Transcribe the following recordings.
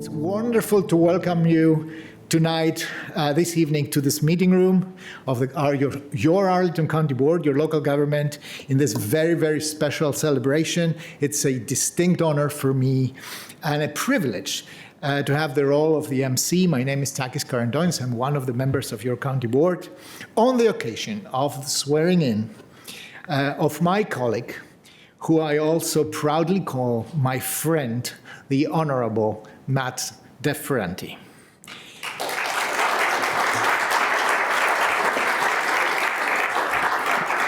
It's wonderful to welcome you tonight, this evening, to this meeting room of your Arlington County Board, your local government, in this very, very special celebration. It's a distinct honor for me and a privilege to have the role of the MC. My name is Takis Karandonis. I'm one of the members of your county board. On the occasion of the swearing in of my colleague, who I also proudly call my friend, the Honorable Matt Ferranti.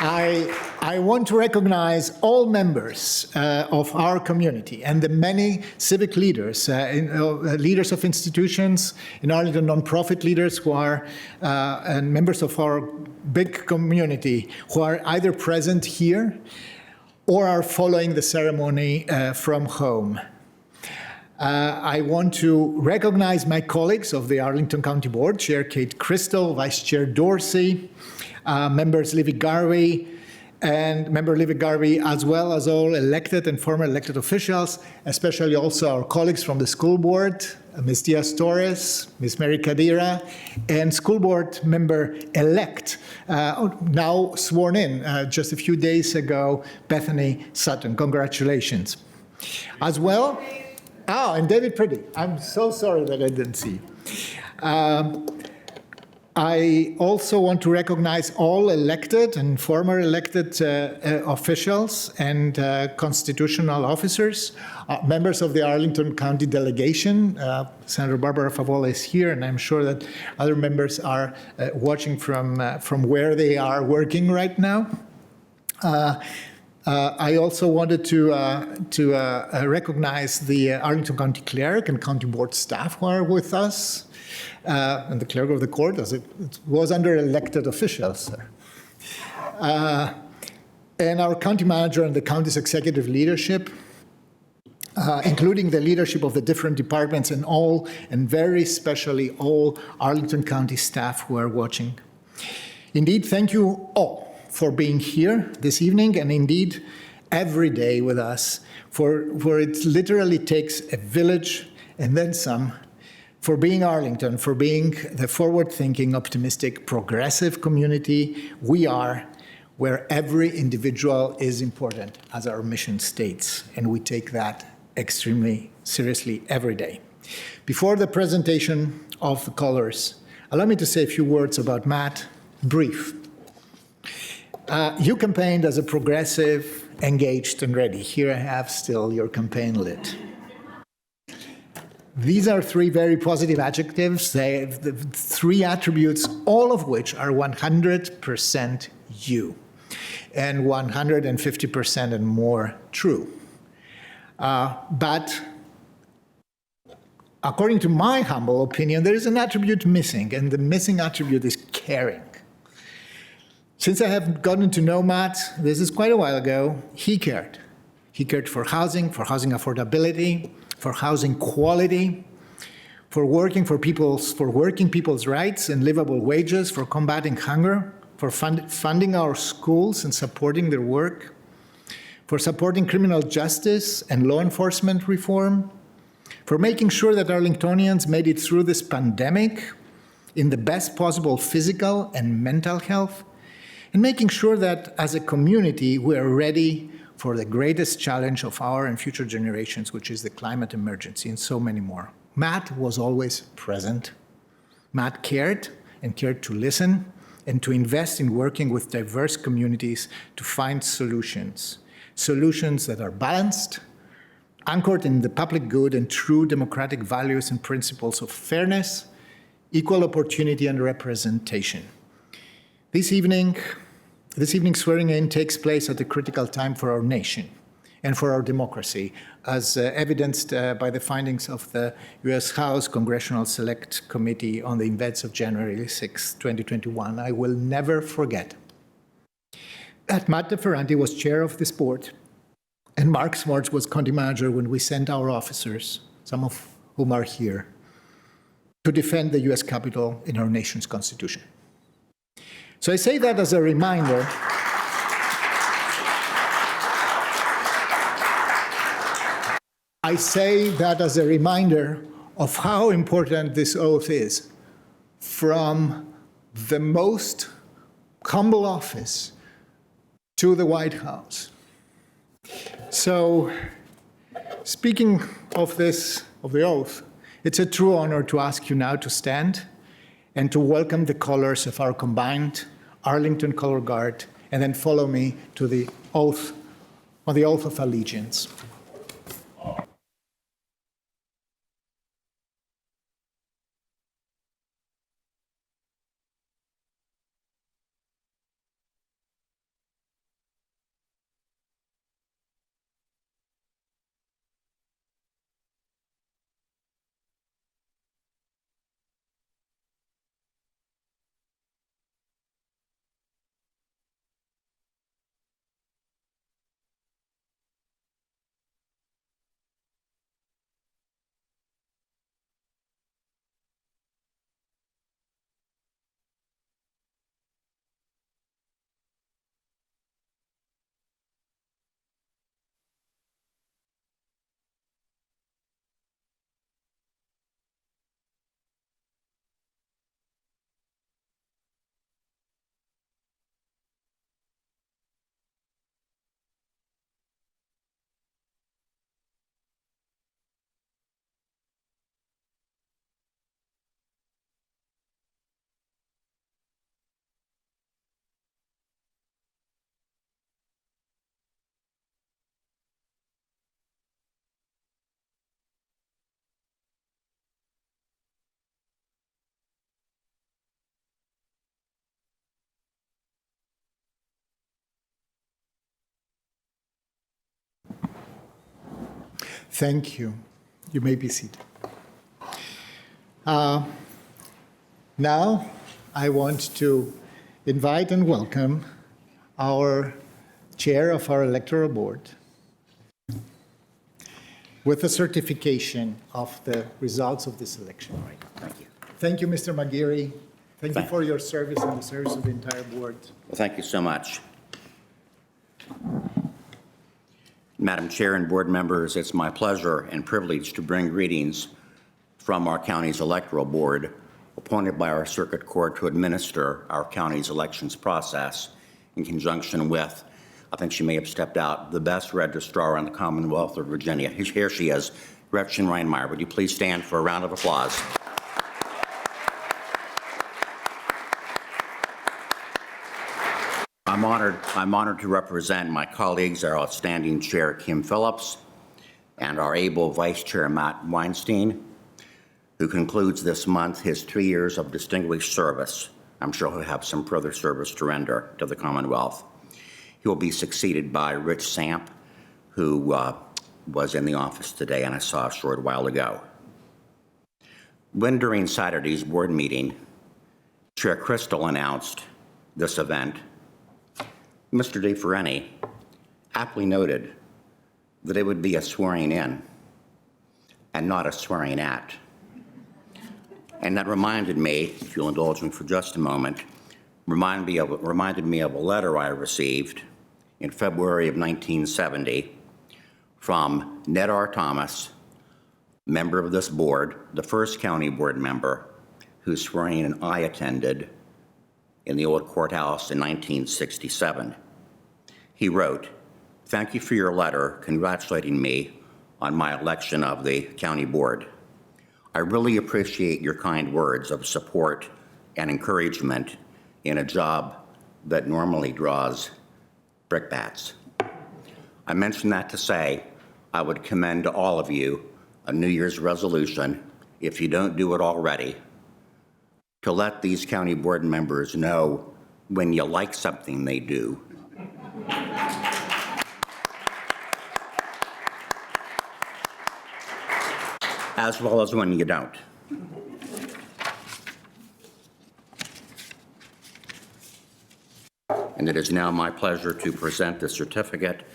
I want to recognize all members of our community and the many civic leaders, leaders of institutions in Arlington, nonprofit leaders who are and members of our big community who are either present here or are following the ceremony from home. I want to recognize my colleagues of the Arlington County Board, Chair Kate Crystal, Vice Chair Dorsey, members Livy Garvey, and Member Livy Garvey, as well as all elected and former elected officials, especially also our colleagues from the school board, Ms. Diaz-Torres, Ms. Mary Kadira, and school board member-elect, now sworn in just a few days ago, Bethany Sutton. Congratulations. As well, and David Pretty. I'm so sorry that I didn't see. I also want to recognize all elected and former elected officials and constitutional officers, members of the Arlington County delegation. Senator Barbara Favola is here, and I'm sure that other members are watching from where they are working right now. I also wanted to recognize the Arlington County Clerk and County Board staff who are with us, and the Clerk of the Court, as it was under elected officials. And our County Manager and the county's executive leadership, including the leadership of the different departments and very especially all Arlington County staff who are watching. Indeed, thank you all for being here this evening, and indeed every day with us, for it literally takes a village and then some for being Arlington, for being the forward-thinking, optimistic, progressive community we are, where every individual is important, as our mission states, and we take that extremely seriously every day. Before the presentation of the colors, allow me to say a few words about Matt, brief. You campaigned as a progressive, engaged, and ready. Here I have still your campaign lit. These are three very positive adjectives. They have the three attributes, all of which are 100% you, and 150% and more true. But according to my humble opinion, there is an attribute missing, and the missing attribute is caring. Since I have gotten to know Matt, this is quite a while ago, he cared. He cared for housing affordability, for housing quality, for working people's rights and livable wages, for combating hunger, for funding our schools and supporting their work, for supporting criminal justice and law enforcement reform, for making sure that Arlingtonians made it through this pandemic in the best possible physical and mental health, and making sure that as a community we are ready for the greatest challenge of our and future generations, which is the climate emergency, and so many more. Matt was always present. Matt cared, and cared to listen and to invest in working with diverse communities to find solutions that are balanced, anchored in the public good and true democratic values and principles of fairness, equal opportunity, and representation. This evening's swearing in takes place at a critical time for our nation and for our democracy, as evidenced by the findings of the U.S. House Congressional Select Committee on the events of January 6, 2021. I will never forget that Matt Ferranti was chair of this board and Mark Swartz was county manager when we sent our officers, some of whom are here, to defend the U.S. Capitol in our nation's Constitution. So I say that as a reminder of how important this oath is from the most humble office to the White House. So, speaking of this, of the oath, it's a true honor to ask you now to stand and to welcome the colors of our combined Arlington Color Guard, and then follow me to the oath, on the oath of allegiance. Thank you. You may be seated. Now, I want to invite and welcome our chair of our electoral board with a certification of the results of this election. Thank you. Thank you, Mr. McGeary. Thank you for your service and the service of the entire board. Well, thank you so much. Madam Chair and board members, it's my pleasure and privilege to bring greetings from our county's electoral board, appointed by our circuit court to administer our county's elections process in conjunction with, I think she may have stepped out, the best registrar in the Commonwealth of Virginia. Here she is, Gretchen Reinmeyer. Would you please stand for a round of applause? I'm honored to represent my colleagues, our outstanding chair, Kim Phillips, and our able vice chair, Matt Weinstein, who concludes this month his 3 years of distinguished service. I'm sure he'll have some further service to render to the Commonwealth. He will be succeeded by Rich Samp, who was in the office today and I saw a short while ago. When during Saturday's board meeting, Chair Crystal announced this event, Mr. Ferranti aptly noted that it would be a swearing in and not a swearing at. And that reminded me, if you'll indulge me for just a moment, reminded me of a letter I received in February of 1970 from Ned R. Thomas, member of this board, the first county board member whose swearing-in I attended in the old courthouse in 1967. He wrote, "Thank you for your letter congratulating me on my election of the county board. I really appreciate your kind words of support and encouragement in a job that normally draws brickbats. I mention that to say I would commend to all of you a New Year's resolution, if you don't do it already, to let these county board members know when you like something they do, as well as when you don't." And it is now my pleasure to present the certificate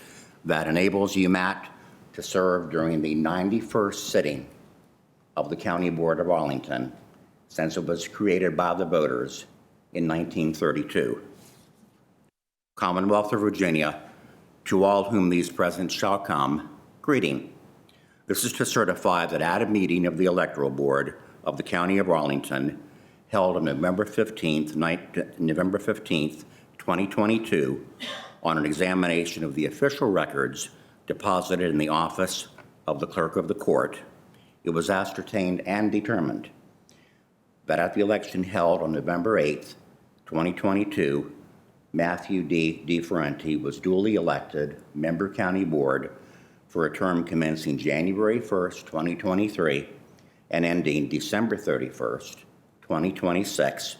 that enables you, Matt, to serve during the 91st sitting of the County Board of Arlington since it was created by the voters in 1932. Commonwealth of Virginia, to all whom these presents shall come, greeting. This is to certify that at a meeting of the Electoral Board of the County of Arlington held on November 15th, 2022, on an examination of the official records deposited in the office of the Clerk of the Court, it was ascertained and determined that at the election held on November 8th, 2022, Matthew D. Ferranti was duly elected Member County Board for a term commencing January 1st, 2023, and ending December 31st, 2026,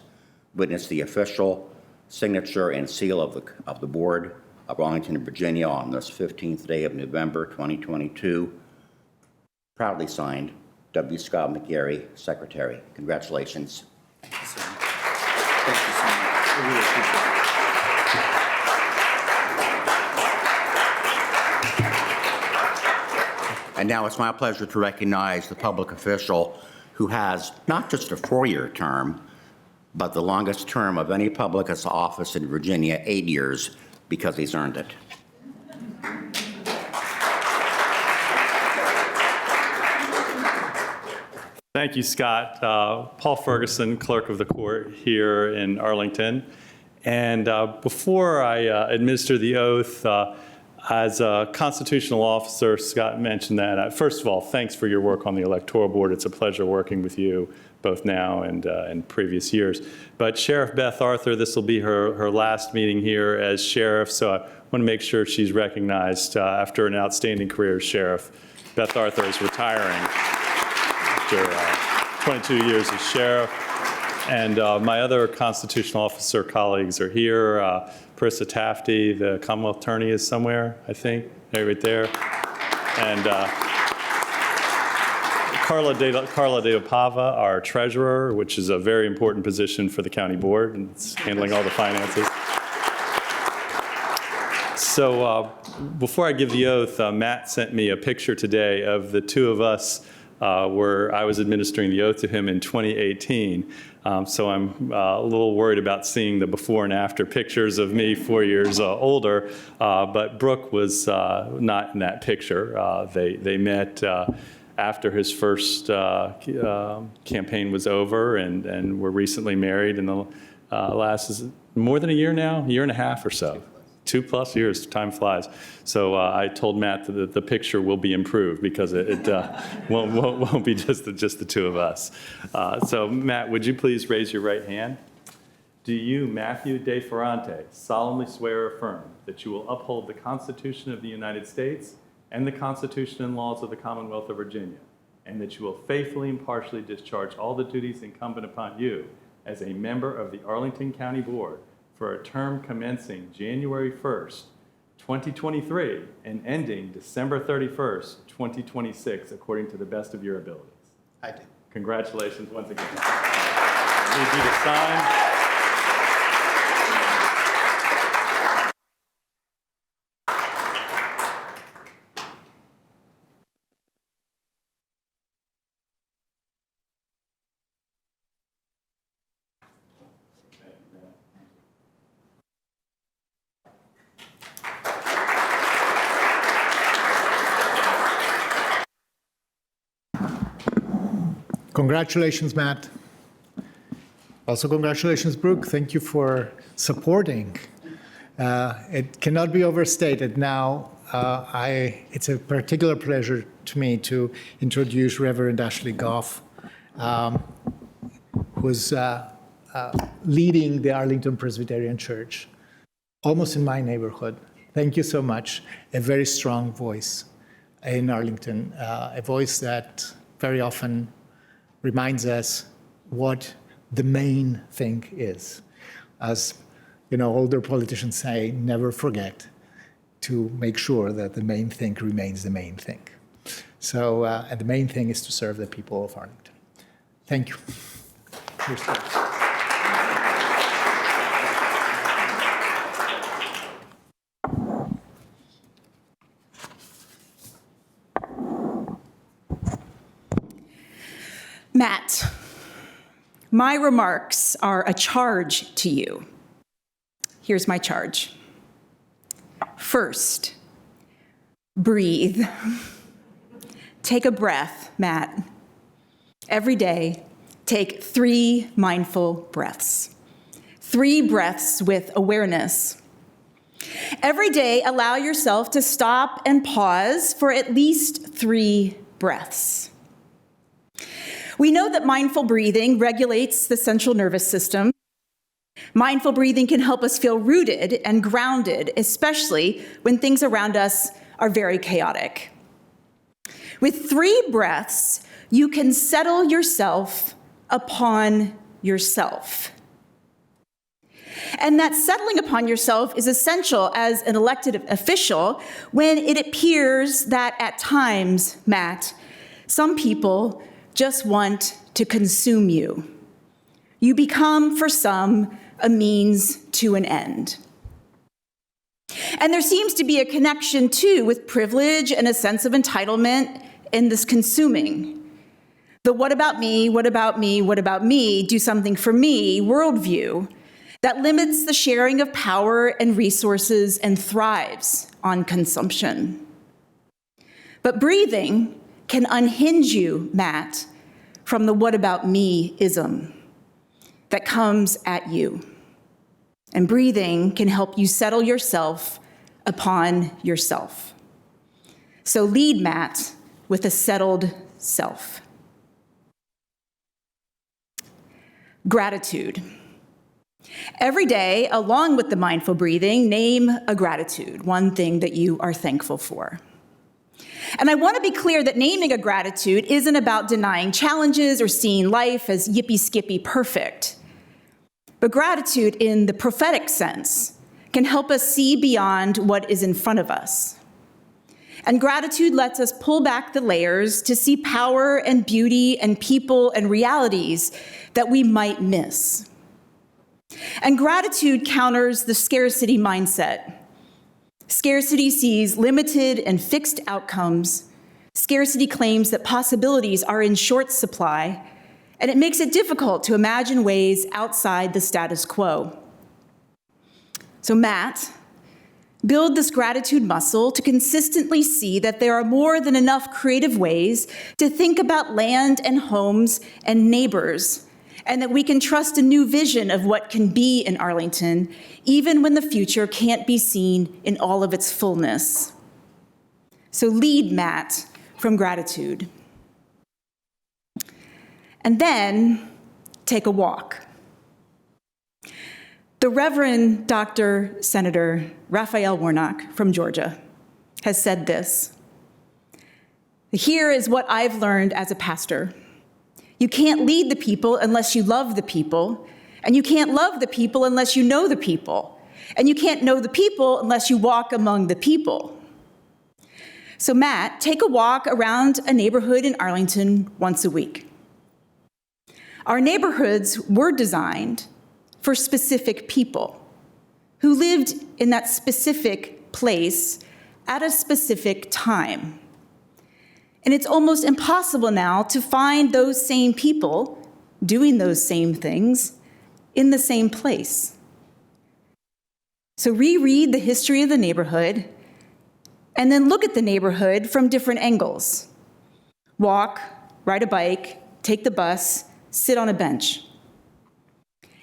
witness the official signature and seal of the Board of Arlington, Virginia on this 15th day of November, 2022. Proudly signed, W. Scott McGarry, Secretary. Congratulations. Thank you so much. Thank you so much. I really appreciate it. And now it's my pleasure to recognize the public official who has not just a 4-year term, but the longest term of any public office in Virginia, 8 years, because he's earned it. Thank you, Scott. Paul Ferguson, Clerk of the Court here in Arlington. And before I administer the oath, as a constitutional officer, Scott mentioned that. First of all, thanks for your work on the Electoral Board. It's a pleasure working with you both now and in previous years. But Sheriff Beth Arthur, this will be her last meeting here as sheriff, so I want to make sure she's recognized after an outstanding career as sheriff. Beth Arthur is retiring after 22 years as sheriff. And my other constitutional officer colleagues are here. Parissa Tafty, the Commonwealth Attorney, is somewhere, I think, right there. And Carla de Pava, our treasurer, which is a very important position for the county board, and it's handling all the finances. So before I give the oath, Matt sent me a picture today of the two of us where I was administering the oath to him in 2018. So I'm a little worried about seeing the before and after pictures of me 4 years older, but Brooke was not in that picture. They met after his first campaign was over and were recently married in the last, more than a year now, a year and a half or so. 2+ years, time flies. So I told Matt that the picture will be improved because it won't be just the two of us. So Matt, would you please raise your right hand? Do you, Matthew De Ferranti, solemnly swear or affirm that you will uphold the Constitution of the United States and the Constitution and laws of the Commonwealth of Virginia, and that you will faithfully and impartially discharge all the duties incumbent upon you as a member of the Arlington County Board for a term commencing January 1st, 2023, and ending December 31st, 2026, according to the best of your abilities? I do. Congratulations once again. I need you to sign. Congratulations, Matt. Also, congratulations, Brooke. Thank you for supporting. It cannot be overstated. Now, it's a particular pleasure to me to introduce Reverend Ashley Goff, who's leading the Arlington Presbyterian Church, almost in my neighborhood. Thank you so much. A very strong voice in Arlington, a voice that very often reminds us what the main thing is. As older politicians say, never forget to make sure that the main thing remains the main thing. So, and the main thing is to serve the people of Arlington. Thank you. Matt, my remarks are a charge to you. Here's my charge. First, breathe. take a breath, Matt. Every day, take 3 mindful breaths. 3 breaths with awareness. Every day, allow yourself to stop and pause for at least 3 breaths. We know that mindful breathing regulates the central nervous system. Mindful breathing can help us feel rooted and grounded, especially when things around us are very chaotic. With 3 breaths, you can settle yourself upon yourself. And that settling upon yourself is essential as an elected official when it appears that at times, Matt, some people just want to consume you. You become, for some, a means to an end. And there seems to be a connection, too, with privilege and a sense of entitlement in this consuming. The what about me, what about me, what about me, do something for me worldview that limits the sharing of power and resources and thrives on consumption. But breathing can unhinge you, Matt, from the what about me-ism that comes at you. And breathing can help you settle yourself upon yourself. So lead, Matt, with a settled self. Gratitude. Every day, along with the mindful breathing, name a gratitude, one thing that you are thankful for. And I want to be clear that naming a gratitude isn't about denying challenges or seeing life as yippee-skippy perfect. But gratitude in the prophetic sense can help us see beyond what is in front of us. And gratitude lets us pull back the layers to see power and beauty and people and realities that we might miss. And gratitude counters the scarcity mindset. Scarcity sees limited and fixed outcomes. Scarcity claims that possibilities are in short supply, and it makes it difficult to imagine ways outside the status quo. So Matt, build this gratitude muscle to consistently see that there are more than enough creative ways to think about land and homes and neighbors, and that we can trust a new vision of what can be in Arlington, even when the future can't be seen in all of its fullness. So lead, Matt, from gratitude. And then take a walk. The Reverend Dr. Senator Raphael Warnock from Georgia has said this. Here is what I've learned as a pastor. You can't lead the people unless you love the people, and you can't love the people unless you know the people, and you can't know the people unless you walk among the people. So Matt, take a walk around a neighborhood in Arlington once a week. Our neighborhoods were designed for specific people who lived in that specific place at a specific time. And it's almost impossible now to find those same people doing those same things in the same place. So reread the history of the neighborhood and then look at the neighborhood from different angles. Walk, ride a bike, take the bus, sit on a bench.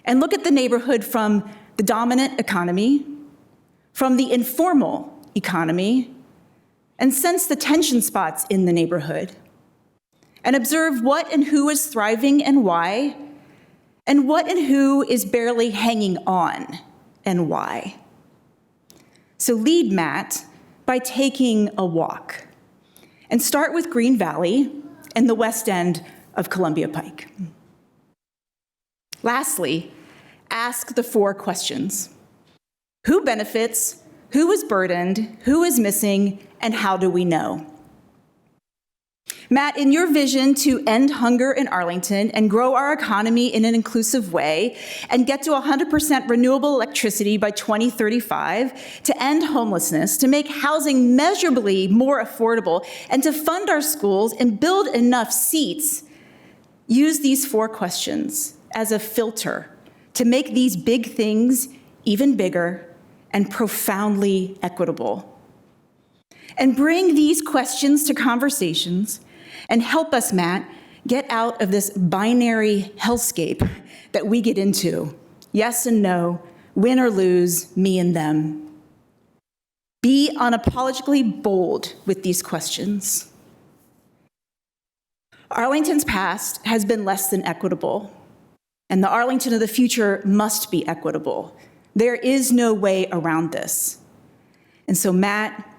And look at the neighborhood from the dominant economy, from the informal economy, and sense the tension spots in the neighborhood. And observe what and who is thriving and why, and what and who is barely hanging on and why. So lead, Matt, by taking a walk. And start with Green Valley and the west end of Columbia Pike. Lastly, ask the 4 questions. Who benefits? Who is burdened? Who is missing? And how do we know? Matt, in your vision to end hunger in Arlington and grow our economy in an inclusive way and get to 100% renewable electricity by 2035, to end homelessness, to make housing measurably more affordable, and to fund our schools and build enough seats, use these 4 questions as a filter to make these big things even bigger and profoundly equitable. And bring these questions to conversations and help us, Matt, get out of this binary hellscape that we get into. Yes and no, win or lose, me and them. Be unapologetically bold with these questions. Arlington's past has been less than equitable, and the Arlington of the future must be equitable. There is no way around this. And so, Matt,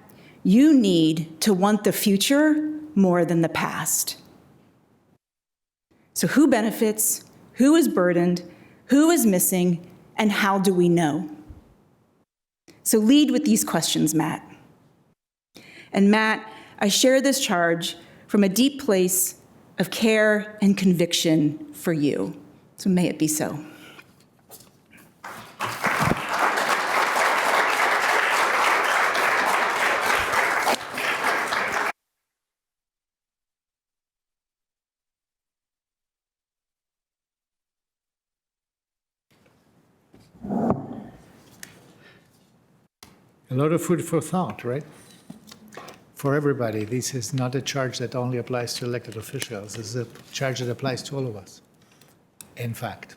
you need to want the future more than the past. So who benefits, who is burdened, who is missing, and how do we know? So lead with these questions, Matt. And Matt, I share this charge from a deep place of care and conviction for you. So may it be so. A lot of food for thought, right? For everybody, this is not a charge that only applies to elected officials. This is a charge that applies to all of us. In fact,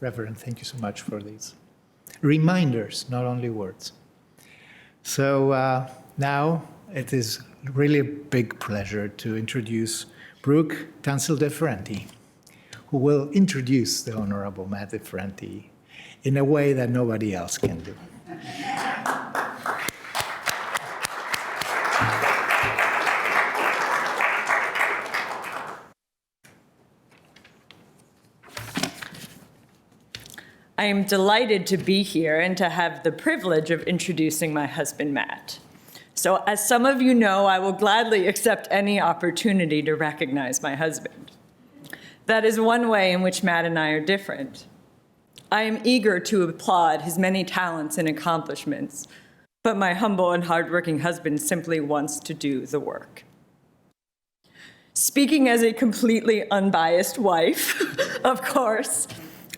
Reverend, thank you so much for these reminders, not only words. So now it is really a big pleasure to introduce Brooke Tansel-de Ferranti, who will introduce the Honorable Matt de Ferranti in a way that nobody else can do. I am delighted to be here and to have the privilege of introducing my husband, Matt. So as some of you know, I will gladly accept any opportunity to recognize my husband. That is one way in which Matt and I are different. I am eager to applaud his many talents and accomplishments, but my humble and hardworking husband simply wants to do the work. Speaking as a completely unbiased wife, of course,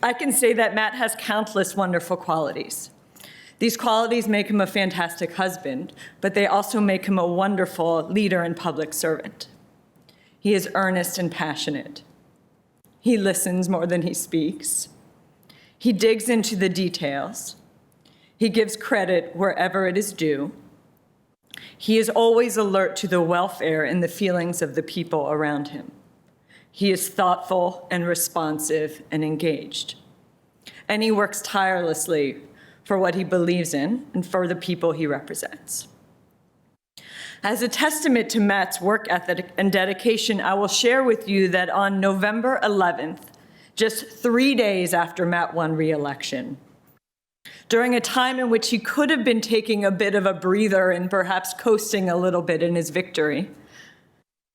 I can say that Matt has countless wonderful qualities. These qualities make him a fantastic husband, but they also make him a wonderful leader and public servant. He is earnest and passionate. He listens more than he speaks. He digs into the details. He gives credit wherever it is due. He is always alert to the welfare and the feelings of the people around him. He is thoughtful and responsive and engaged. And he works tirelessly for what he believes in and for the people he represents. As a testament to Matt's work ethic and dedication, I will share with you that on November 11th, just 3 days after Matt won re-election, during a time in which he could have been taking a bit of a breather and perhaps coasting a little bit in his victory,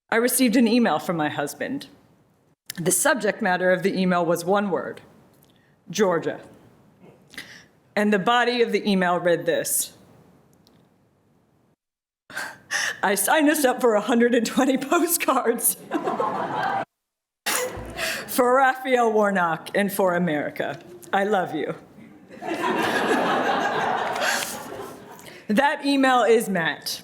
I received an email from my husband. The subject matter of the email was one word: Georgia. And the body of the email read this: I signed us up for 120 postcards for Raphael Warnock and for America. I love you. That email is Matt.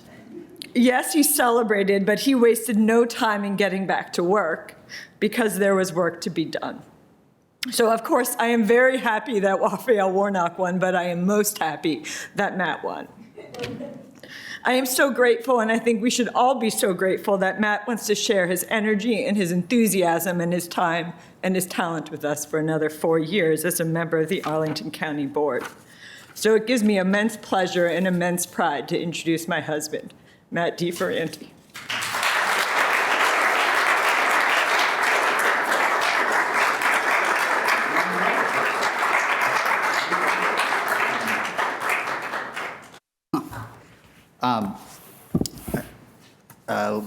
Yes, he celebrated, but he wasted no time in getting back to work because there was work to be done. So, of course, I am very happy that Raphael Warnock won, but I am most happy that Matt won. I am so grateful, and I think we should all be so grateful that Matt wants to share his energy and his enthusiasm and his time and his talent with us for another 4 years as a member of the Arlington County Board. So it gives me immense pleasure and immense pride to introduce my husband, Matt de Ferranti.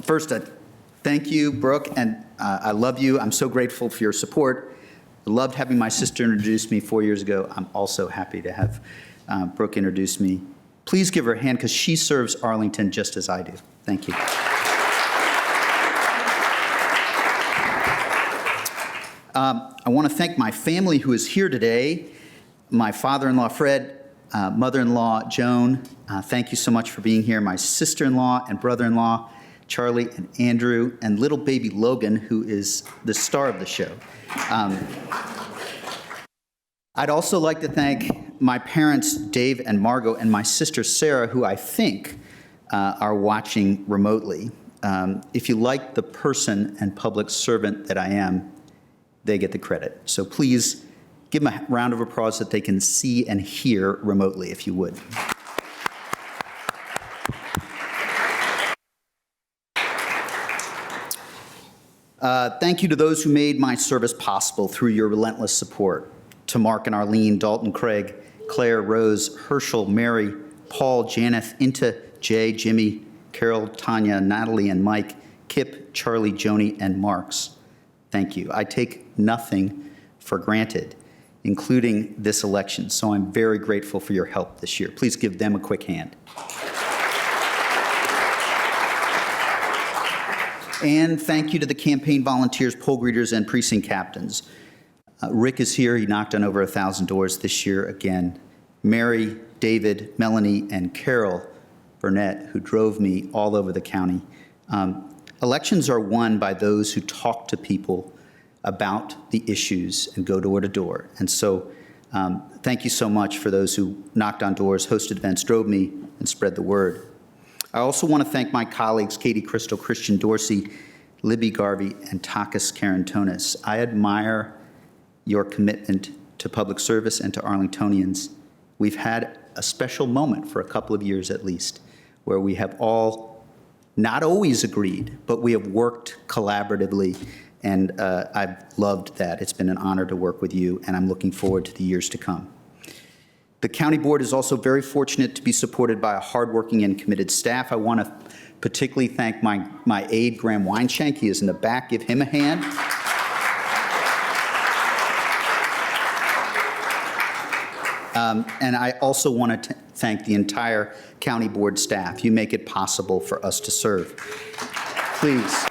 First, thank you, Brooke, and I love you. I'm so grateful for your support. I loved having my sister introduce me 4 years ago. I'm also happy to have Brooke introduce me. Please give her a hand because she serves Arlington just as I do. Thank you. I want to thank my family who is here today, my father-in-law, Fred, mother-in-law, Joan. Thank you so much for being here. My sister-in-law and brother-in-law, Charlie and Andrew, and little baby Logan, who is the star of the show. I'd also like to thank my parents, Dave and Margot, and my sister, Sarah, who I think are watching remotely. If you like the person and public servant that I am, they get the credit. So please give them a round of applause that they can see and hear remotely, if you would. Thank you to those who made my service possible through your relentless support. To Mark and Arlene, Dalton, Craig, Claire, Rose, Herschel, Mary, Paul, Janeth, Inta, Jay, Jimmy, Carol, Tanya, Natalie, and Mike, Kip, Charlie, Joni, and Marks. Thank you. I take nothing for granted, including this election, so I'm very grateful for your help this year. Please give them a quick hand. And thank you to the campaign volunteers, poll greeters, and precinct captains. Rick is here. He knocked on over 1,000 doors this year again. Mary, David, Melanie, and Carol Burnett, who drove me all over the county. Elections are won by those who talk to people about the issues and go door to door. And so thank you so much for those who knocked on doors, hosted events, drove me, and spread the word. I also want to thank my colleagues, Katie Crystal, Christian Dorsey, Libby Garvey, and Takis Karantonis. I admire your commitment to public service and to Arlingtonians. We've had a special moment for a couple of years at least, where we have all not always agreed, but we have worked collaboratively, and I've loved that. It's been an honor to work with you, and I'm looking forward to the years to come. The county board is also very fortunate to be supported by a hardworking and committed staff. I want to particularly thank my aide, Graham Weinshank. He is in the back. Give him a hand. And I also want to thank the entire county board staff. You make it possible for us to serve. Please.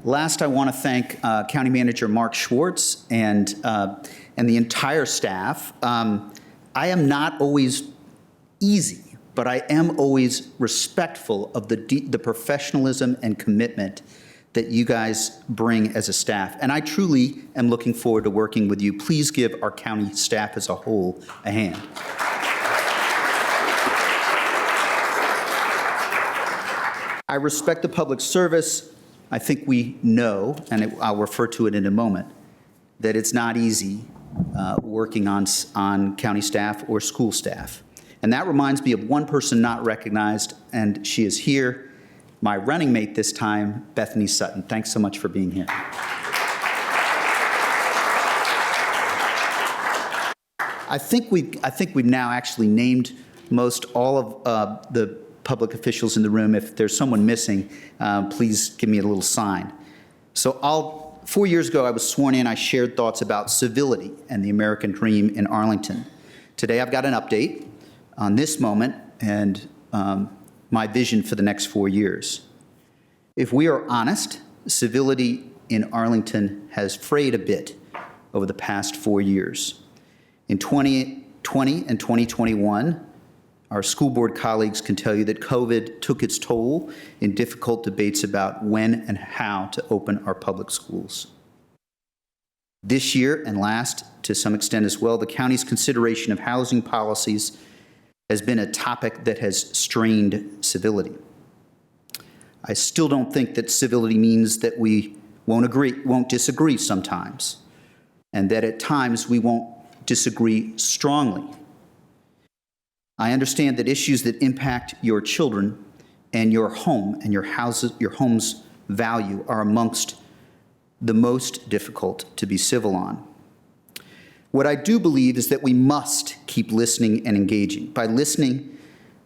Last, I want to thank County Manager Mark Schwartz and the entire staff. I am not always easy, but I am always respectful of the professionalism and commitment that you guys bring as a staff. And I truly am looking forward to working with you. Please give our county staff as a whole a hand. I respect the public service. I think we know, and I'll refer to it in a moment, that it's not easy working on county staff or school staff. And that reminds me of one person not recognized, and she is here, my running mate this time, Bethany Sutton. Thanks so much for being here. I think we've now actually named most all of the public officials in the room. If there's someone missing, please give me a little sign. So 4 years ago, I was sworn in. I shared thoughts about civility and the American dream in Arlington. Today, I've got an update on this moment and my vision for the next 4 years. If we are honest, civility in Arlington has frayed a bit over the past 4 years. In 2020 and 2021, our school board colleagues can tell you that COVID took its toll in difficult debates about when and how to open our public schools. This year, and last to some extent as well, the county's consideration of housing policies has been a topic that has strained civility. I still don't think that civility means that we won't disagree sometimes, and that at times we won't disagree strongly. I understand that issues that impact your children and your home and your home's value are amongst the most difficult to be civil on. What I do believe is that we must keep listening and engaging. By listening,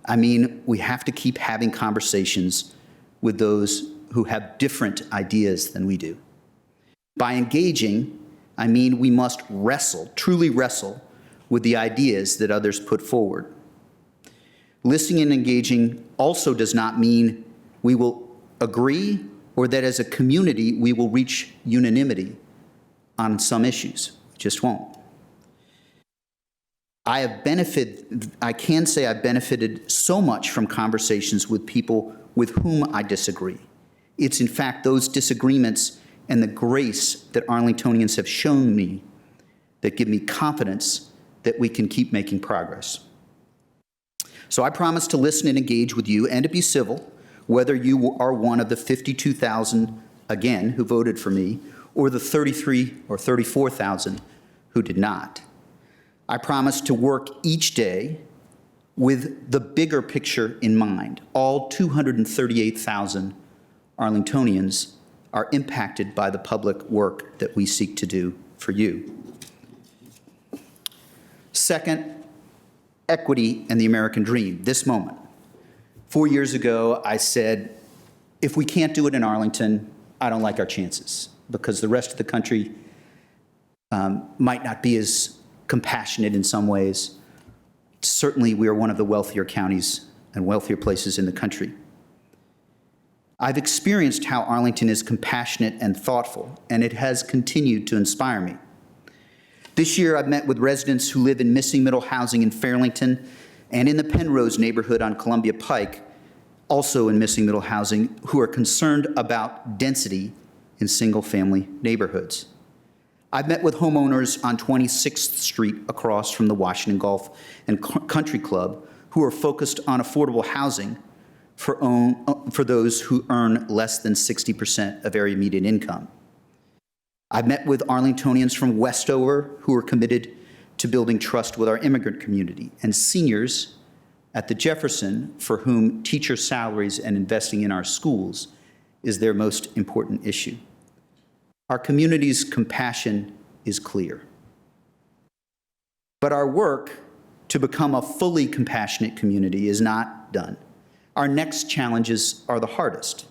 I mean we have to keep having conversations with those who have different ideas than we do. By engaging, I mean we must truly wrestle with the ideas that others put forward. Listening and engaging also does not mean we will agree or that as a community we will reach unanimity on some issues. We just won't. I can say I've benefited so much from conversations with people with whom I disagree. It's in fact those disagreements and the grace that Arlingtonians have shown me that give me confidence that we can keep making progress. So I promise to listen and engage with you and to be civil, whether you are one of the 52,000, again, who voted for me, or the 33 or 34,000 who did not. I promise to work each day with the bigger picture in mind. All 238,000 Arlingtonians are impacted by the public work that we seek to do for you. Second, equity and the American dream, this moment. 4 years ago, I said, if we can't do it in Arlington, I don't like our chances, because the rest of the country might not be as compassionate in some ways. Certainly, we are one of the wealthier counties and wealthier places in the country. I've experienced how Arlington is compassionate and thoughtful, and it has continued to inspire me. This year, I've met with residents who live in missing middle housing in Fairlington and in the Penrose neighborhood on Columbia Pike, also in missing middle housing, who are concerned about density in single-family neighborhoods. I've met with homeowners on 26th Street across from the Washington Golf and Country Club who are focused on affordable housing for those who earn less than 60% of area median income. I've met with Arlingtonians from Westover who are committed to building trust with our immigrant community, and seniors at the Jefferson for whom teacher salaries and investing in our schools is their most important issue. Our community's compassion is clear. But our work to become a fully compassionate community is not done. Our next challenges are the hardest.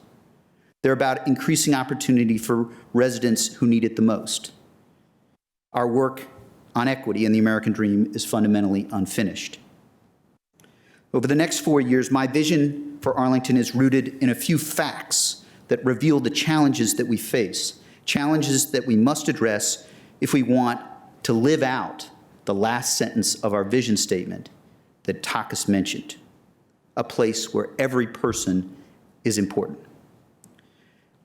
They're about increasing opportunity for residents who need it the most. Our work on equity and the American dream is fundamentally unfinished. Over the next 4 years, my vision for Arlington is rooted in a few facts that reveal the challenges that we face, challenges that we must address if we want to live out the last sentence of our vision statement that Takis mentioned, a place where every person is important.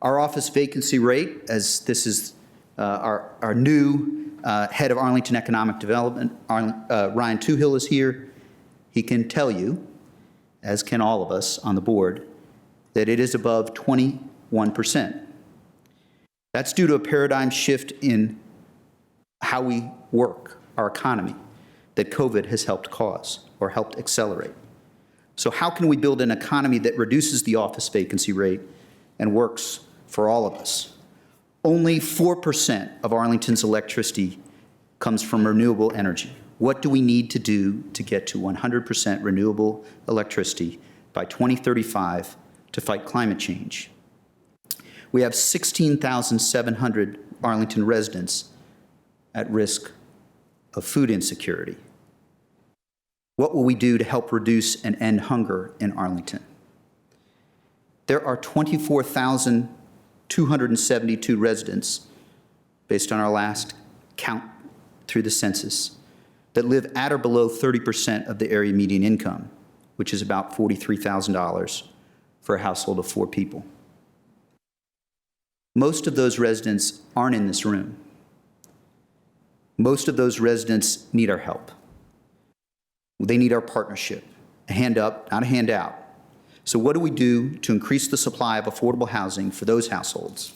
Our office vacancy rate, as this is our new head of Arlington Economic Development, Ryan Toohill is here. He can tell you, as can all of us on the board, that it is above 21%. That's due to a paradigm shift in how we work, our economy, that COVID has helped cause or helped accelerate. So how can we build an economy that reduces the office vacancy rate and works for all of us? Only 4% of Arlington's electricity comes from renewable energy. What do we need to do to get to 100% renewable electricity by 2035 to fight climate change? We have 16,700 Arlington residents at risk of food insecurity. What will we do to help reduce and end hunger in Arlington? There are 24,272 residents, based on our last count through the census, that live at or below 30% of the area median income, which is about $43,000 for a household of 4 people. Most of those residents aren't in this room. Most of those residents need our help. They need our partnership, a hand up, not a handout. So what do we do to increase the supply of affordable housing for those households?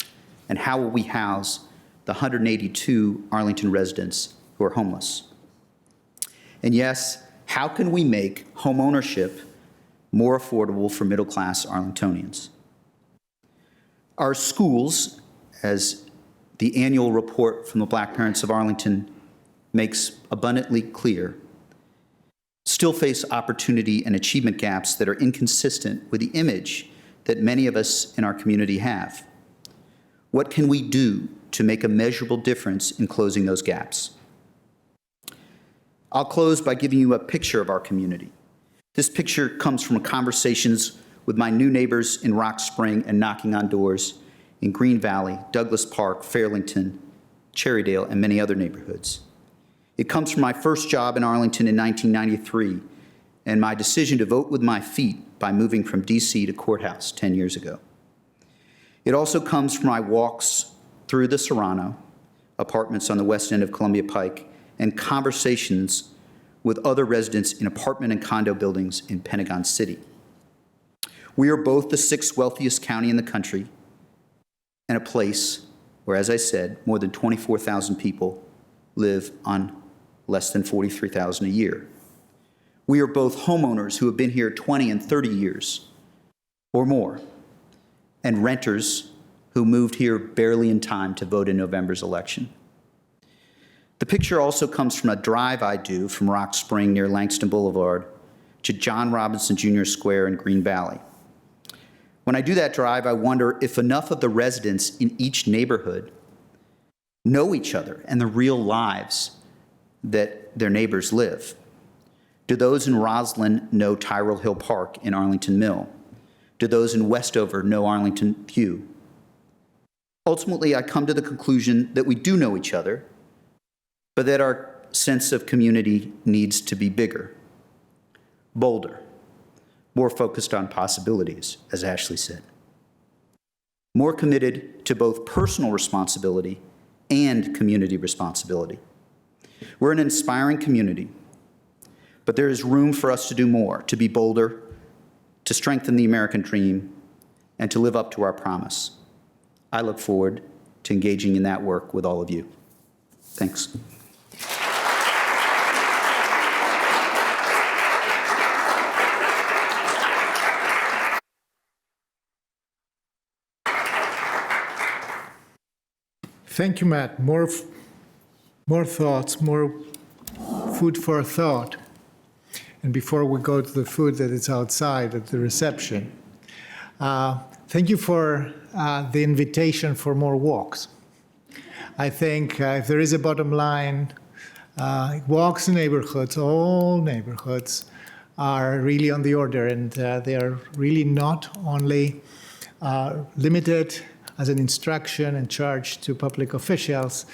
And how will we house the 182 Arlington residents who are homeless? And yes, how can we make homeownership more affordable for middle-class Arlingtonians? Our schools, as the annual report from the Black Parents of Arlington makes abundantly clear, still face opportunity and achievement gaps that are inconsistent with the image that many of us in our community have. What can we do to make a measurable difference in closing those gaps? I'll close by giving you a picture of our community. This picture comes from conversations with my new neighbors in Rock Spring and knocking on doors in Green Valley, Douglas Park, Fairlington, Cherrydale, and many other neighborhoods. It comes from my first job in Arlington in 1993 and my decision to vote with my feet by moving from DC to courthouse 10 years ago. It also comes from my walks through the Serrano, apartments on the west end of Columbia Pike, and conversations with other residents in apartment and condo buildings in Pentagon City. We are both the 6th wealthiest county in the country and a place where, as I said, more than 24,000 people live on less than $43,000 a year. We are both homeowners who have been here 20 and 30 years or more, and renters who moved here barely in time to vote in November's election. The picture also comes from a drive I do from Rock Spring near Langston Boulevard to John Robinson Jr. Square in Green Valley. When I do that drive, I wonder if enough of the residents in each neighborhood know each other and the real lives that their neighbors live. Do those in Roslyn know Tyrrell Hill Park in Arlington Mill? Do those in Westover know Arlington View? Ultimately, I come to the conclusion that we do know each other, but that our sense of community needs to be bigger, bolder, more focused on possibilities, as Ashley said, more committed to both personal responsibility and community responsibility. We're an inspiring community, but there is room for us to do more, to be bolder, to strengthen the American dream, and to live up to our promise. I look forward to engaging in that work with all of you. Thanks. Thank you, Matt. More thoughts, more food for thought. And before we go to the food that is outside at the reception, thank you for the invitation for more walks. I think if there is a bottom line, walks in neighborhoods, all neighborhoods, are really on the order, and they are really not only limited as an instruction and charge to public officials.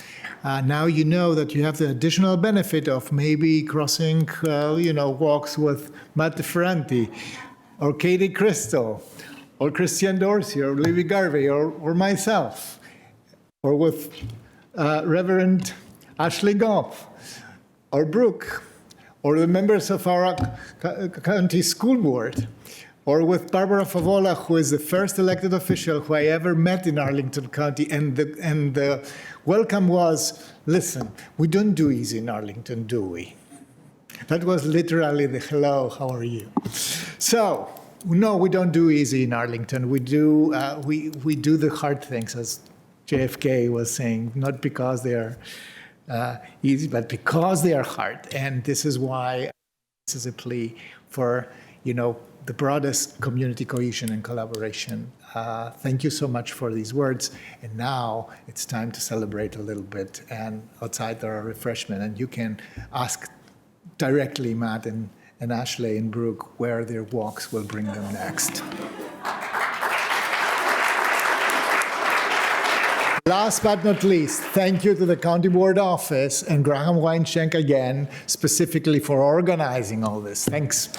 Now you know that you have the additional benefit of maybe crossing, walks with Matt Ferranti, or Katie Crystal, or Christian Dorsey, or Libby Garvey, or myself, or with Reverend Ashley Goff, or Brooke, or the members of our county school board, or with Barbara Favola, who is the first elected official who I ever met in Arlington County, and the welcome was, listen, we don't do easy in Arlington, do we? That was literally the hello, how are you? So, no, we don't do easy in Arlington. We do the hard things, as JFK was saying, not because they are easy, but because they are hard. And this is why this is a plea for, the broadest community cohesion and collaboration. Thank you so much for these words. And now it's time to celebrate a little bit. And outside there are refreshments, and you can ask directly Matt and Ashley and Brooke where their walks will bring them next. Last but not least, thank you to the County Board Office and Graham Weinschenk again, specifically for organizing all this. Thanks.